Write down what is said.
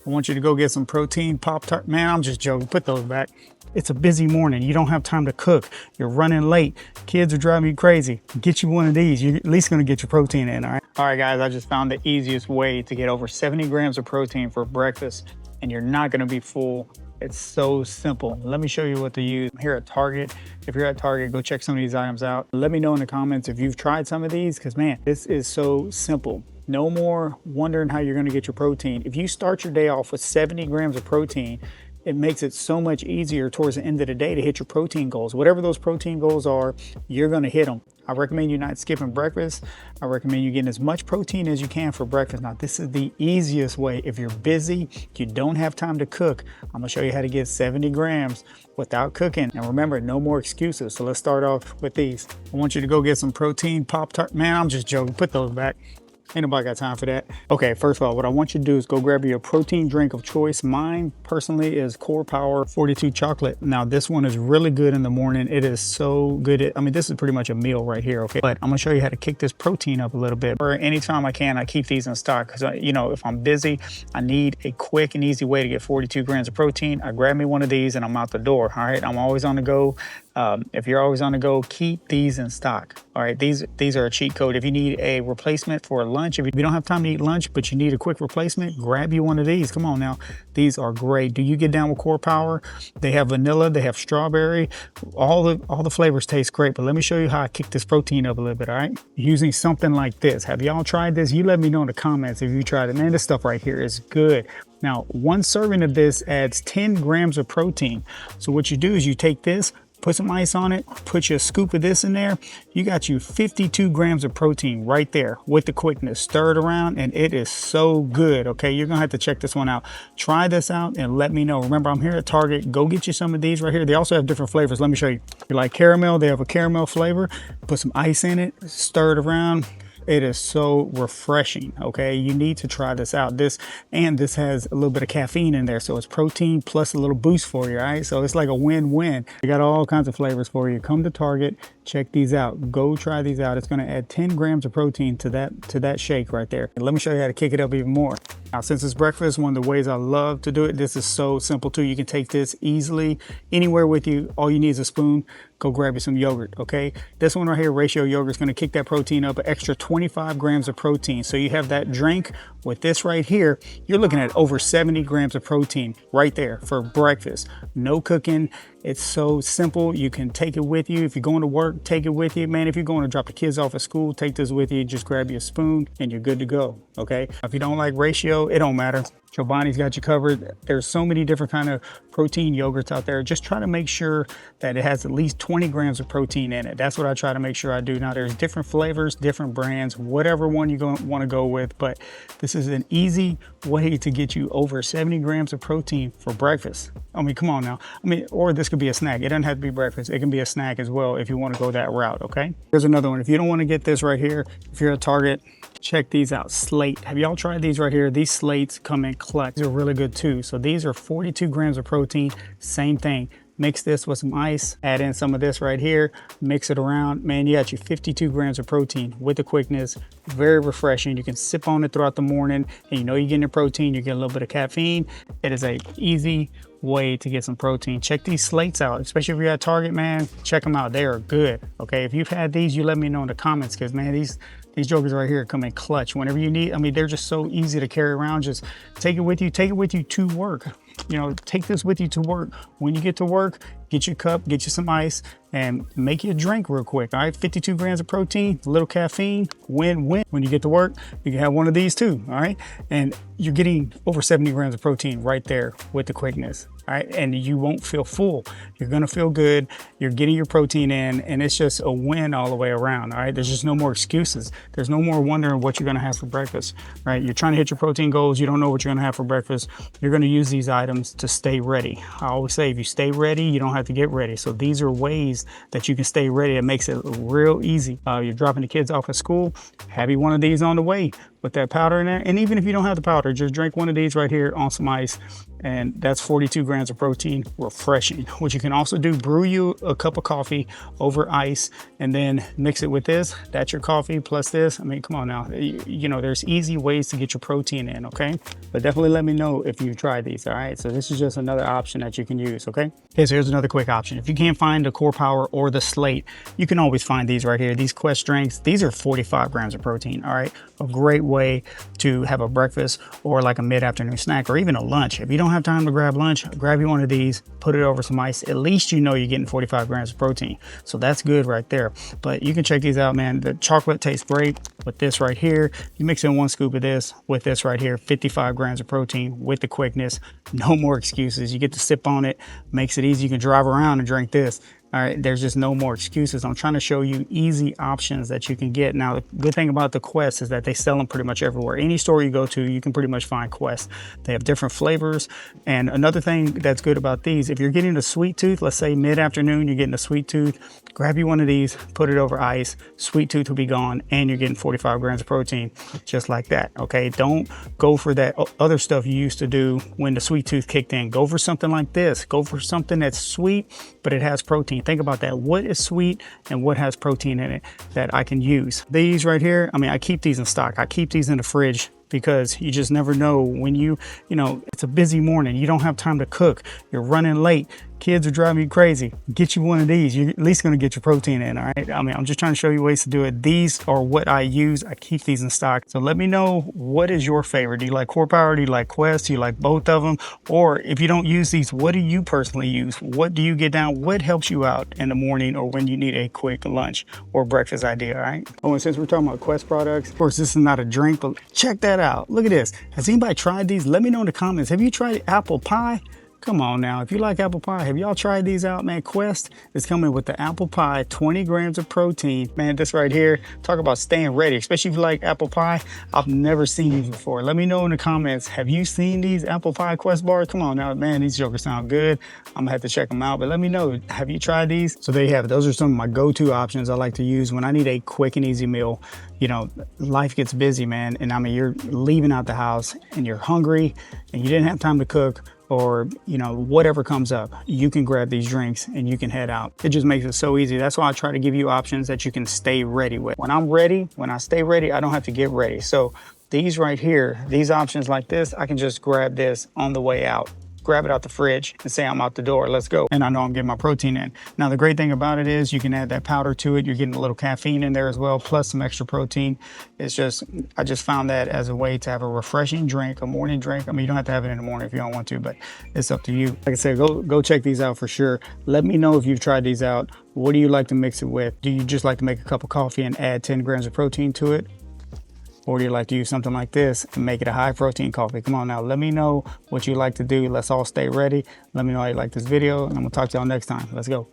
I want you to go get some protein Pop-Tart. Man, I'm just joking. Put those back. It's a busy morning. You don't have time to cook. You're running late. Kids are driving you crazy. Get you one of these. You're at least going to get your protein in, all right? All right, guys, I just found the easiest way to get over 70 grams of protein for breakfast, and you're not going to be full. It's so simple. Let me show you what to use. I'm here at Target. If you're at Target, go check some of these items out. Let me know in the comments if you've tried some of these, because man, this is so simple. No more wondering how you're gonna get your protein. If you start your day off with 70 grams of protein, it makes it so much easier towards the end of the day to hit your protein goals. Whatever those protein goals are, you're gonna hit them. I recommend you not skipping breakfast. I recommend you getting as much protein as you can for breakfast. Now, this is the easiest way. If you're busy, you don't have time to cook, I'm gonna show you how to get 70 grams without cooking. And remember, no more excuses. So let's start off with these. I want you to go get some protein Pop-Tart. Man, I'm just joking. Put those back. Ain't nobody got time for that. Okay, first of all, what I want you to do is go grab your protein drink of choice. Mine personally is Core Power 42 chocolate. Now this one is really good in the morning. It is so good. I mean, this is pretty much a meal right here, okay? But I'm gonna show you how to kick this protein up a little bit. Or anytime I can, I keep these in stock because, you know, if I'm busy, I need a quick and easy way to get 42 grams of protein. I grab me one of these and I'm out the door, all right? I'm always on the go. If you're always on the go, keep these in stock. All right, these are a cheat code. If you need a replacement for lunch, if you don't have time to eat lunch, but you need a quick replacement, grab you one of these. Come on now, these are great. Do you get down with Core Power? They have vanilla, they have strawberry, all the flavors taste great. But let me show you how I kick this protein up a little bit, all right? Using something like this. Have y'all tried this? You let me know in the comments if you tried it. Man, this stuff right here is good. Now, one serving of this adds 10 grams of protein. So what you do is you take this, put some ice on it, put your scoop of this in there. You got you 52 grams of protein right there with the quickness. Stir it around and it is so good, okay? You're gonna have to check this one out. Try this out and let me know. Remember, I'm here at Target. Go get you some of these right here. They also have different flavors. Let me show you. If you like caramel, they have a caramel flavor. Put some ice in it, stir it around. It is so refreshing, okay? You need to try this out. This has a little bit of caffeine in there, so it's protein plus a little boost for you, all right? So it's like a win-win. We got all kinds of flavors for you. Come to Target, check these out. Go try these out. It's gonna add 10 grams of protein to that shake right there. And let me show you how to kick it up even more. Now, since it's breakfast, one of the ways I love to do it, this is so simple too. You can take this easily anywhere with you. All you need is a spoon. Go grab you some yogurt, okay? This one right here, Ratio Yogurt, is gonna kick that protein up an extra 25 grams of protein. So you have that drink with this right here, you're looking at over 70 grams of protein right there for breakfast. No cooking. It's so simple. You can take it with you. If you're going to work, take it with you. Man, if you're going to drop the kids off at school, take this with you. Just grab your spoon and you're good to go, okay? If you don't like Ratio, it don't matter. Chobani's got you covered. There's so many different kind of protein yogurts out there. Just try to make sure that it has at least 20 grams of protein in it. That's what I try to make sure I do. Now, there's different flavors, different brands, whatever one you want to go with, but this is an easy way to get you over 70 grams of protein for breakfast. I mean, come on now. I mean, or this could be a snack. It doesn't have to be breakfast. It can be a snack as well if you want to go that route, okay? Here's another one. If you don't want to get this right here, if you're at Target, check these out. Slate. Have y'all tried these right here? These Slates come in clutch. These are really good too. So these are 42 grams of protein. Same thing. Mix this with some ice, add in some of this right here, mix it around. Man, you got you 52 grams of protein with the quickness. Very refreshing. You can sip on it throughout the morning and you know you're getting the protein, you get a little bit of caffeine. It is a easy way to get some protein. Check these Slates out, especially if you're at Target, man, check them out. They are good, okay? If you've had these, you let me know in the comments because, man, these jokers right here come in clutch whenever you need. I mean, they're just so easy to carry around. Just take it with you to work. You know, take this with you to work. When you get to work, get your cup, get you some ice, and make you a drink real quick, all right? 52 grams of protein, a little caffeine, win-win. When you get to work, you can have one of these too, all right? And you're getting over 70 grams of protein right there with the quickness, all right? And you won't feel full. You're gonna feel good. You're getting your protein in, and it's just a win all the way around, all right? There's just no more excuses. There's no more wondering what you're gonna have for breakfast, right? You're trying to hit your protein goals. You don't know what you're gonna have for breakfast. You're gonna use these items to stay ready. I always say, if you stay ready, you don't have to get ready. So these are ways that you can stay ready. It makes it real easy. You're dropping the kids off at school, have you one of these on the way. with that powder in there. And even if you don't have the powder, just drink one of these right here on some ice, and that's 42 grams of protein. Refreshing. What you can also do, brew you a cup of coffee over ice and then mix it with this. That's your coffee plus this. I mean, come on now. You know, there's easy ways to get your protein in, okay? But definitely let me know if you tried these, all right? So this is just another option that you can use, okay? Okay, so here's another quick option. If you can't find the Core Power or the Slate, you can always find these right here. These Quest drinks, these are 45 grams of protein, all right? A great way to have a breakfast or like a mid-afternoon snack or even a lunch. If you don't have time to grab lunch, grab you one of these, put it over some ice. At least you know you're getting 45 grams of protein. So that's good right there. But you can check these out, man. The chocolate tastes great with this right here. You mix in 1 scoop of this with this right here, 55 grams of protein with the quickness. No more excuses. You get to sip on it, makes it easy. You can drive around and drink this. All right, there's just no more excuses. I'm trying to show you easy options that you can get. Now, the good thing about the Quest is that they sell them pretty much everywhere. Any store you go to, you can pretty much find Quest. They have different flavors. And another thing that's good about these, if you're getting a sweet tooth, let's say mid-afternoon, you're getting a sweet tooth, grab you one of these, put it over ice, sweet tooth will be gone, and you're getting 45 grams of protein just like that, okay? Don't go for that other stuff you used to do when the sweet tooth kicked in. Go for something like this. Go for something that's sweet, but it has protein. Think about that. What is sweet and what has protein in it that I can use? These right here, I mean, I keep these in stock. I keep these in the fridge because you just never know when you know, it's a busy morning. You don't have time to cook. You're running late. Kids are driving you crazy. Get you one of these. You're at least going to get your protein in, all right? I mean, I'm just trying to show you ways to do it. These are what I use. I keep these in stock. So let me know, what is your favorite? Do you like Core Power? Do you like Quest? Do you like both of them? Or if you don't use these, what do you personally use? What do you get down? What helps you out in the morning or when you need a quick lunch or breakfast idea, all right? Oh, and since we're talking about Quest products, of course, this is not a drink, but check that out. Look at this. Has anybody tried these? Let me know in the comments. Have you tried apple pie? Come on now, if you like apple pie, have y'all tried these out, man? Quest is coming with the apple pie, 20 grams of protein. Man, this right here, talk about staying ready, especially if you like apple pie. I've never seen these before. Let me know in the comments, have you seen these apple pie Quest bars? Come on now, man, these jokers sound good. I'm gonna have to check them out, but let me know, have you tried these? So there you have it. Those are some of my go-to options I like to use when I need a quick and easy meal. You know, life gets busy, man, and I mean, you're leaving out the house and you're hungry and you didn't have time to cook, or, you know, whatever comes up, you can grab these drinks and you can head out. It just makes it so easy. That's why I try to give you options that you can stay ready with. When I'm ready, when I stay ready, I don't have to get ready. So these right here, these options like this, I can just grab this on the way out. Grab it out the fridge and say I'm out the door, let's go. And I know I'm getting my protein in. Now the great thing about it is you can add that powder to it. You're getting a little caffeine in there as well, plus some extra protein. It's just, I just found that as a way to have a refreshing drink, a morning drink. I mean, you don't have to have it in the morning if you don't want to, but it's up to you. Like I said, go check these out for sure. Let me know if you've tried these out. What do you like to mix it with? Do you just like to make a cup of coffee and add 10 grams of protein to it? Or do you like to use something like this and make it a high protein coffee? Come on now, let me know what you like to do. Let's all stay ready. Let me know how you like this video, and I'm gonna talk to y'all next time. Let's go.